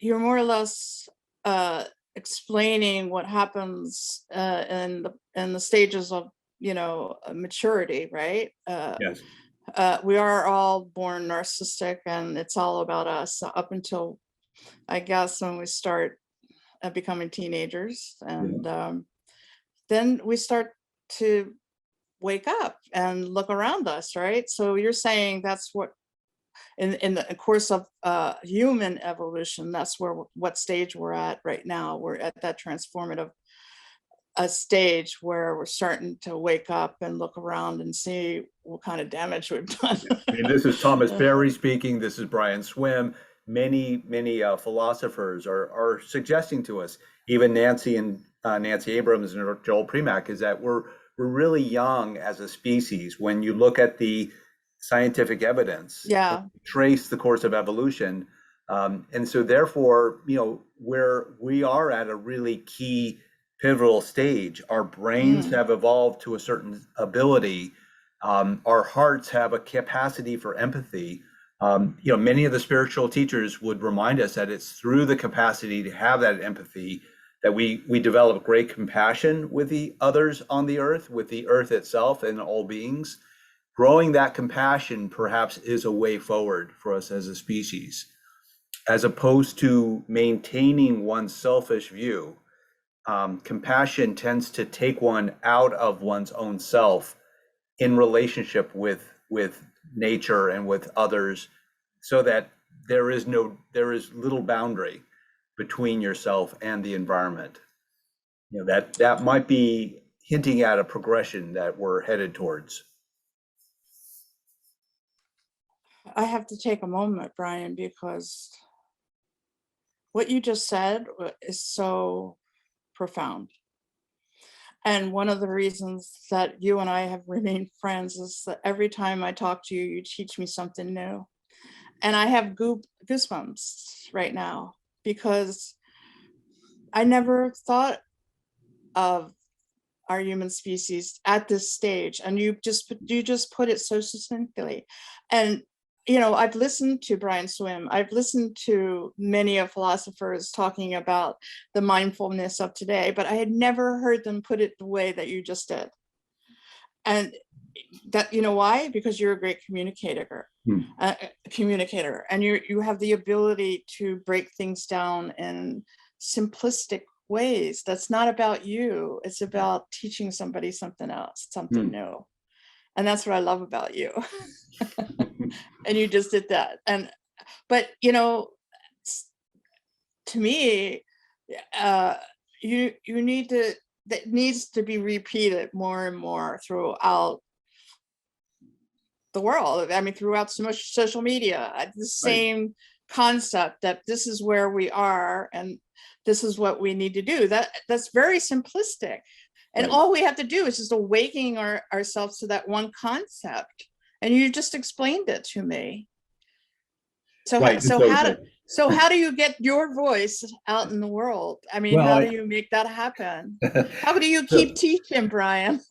you're more or less explaining what happens in the stages of, maturity, right? Yes. We are all born narcissistic, and it's all about us up until, I guess, when we start becoming teenagers, Yeah. and then we start to wake up and look around us, right? So you're saying that's what in the course of human evolution, that's what stage we're at right now. We're at that transformative stage where we're starting to wake up and look around and see what kind of damage we've done. I mean, this is Thomas Berry speaking. This is Brian Swim. Many philosophers are suggesting to us, even Nancy Abrams and Joel Premack, is that we're really young as a species. When you look at the scientific evidence, Yeah. trace the course of evolution, and so therefore, where we are at a really key pivotal stage. Our brains have evolved to a certain ability. Our hearts have a capacity for empathy. Many of the spiritual teachers would remind us that it's through the capacity to have that empathy that we develop great compassion with the others on the earth, with the earth itself and all beings. Growing that compassion perhaps is a way forward for us as a species, as opposed to maintaining one's selfish view. Compassion tends to take one out of one's own self in relationship with nature and with others, so that there is little boundary between yourself and the environment. That might be hinting at a progression that we're headed towards. I have to take a moment, Brian, because what you just said is so profound. And one of the reasons that you and I have remained friends is that every time I talk to you, you teach me something new. And I have goosebumps right now because I never thought of our human species at this stage. And you just put it so succinctly. And I've listened to Brian Swim. I've listened to many of philosophers talking about the mindfulness of today, but I had never heard them put it the way that you just did. And that, why? Because you're a great communicator, and you have the ability to break things down in simplistic ways. That's not about you. It's about teaching somebody something else, something new. And that's what I love about you. And you just did that. But to me, you need to, that needs to be repeated more and more throughout the world. I mean, throughout so much social media, the same concept that this is where we are and this is what we need to do. That's very simplistic. And all we have to do is just awakening ourselves to that one concept. And you just explained it to me. So how do you get your voice out in the world? I mean, how do you make that happen? How do you keep teaching, Brian?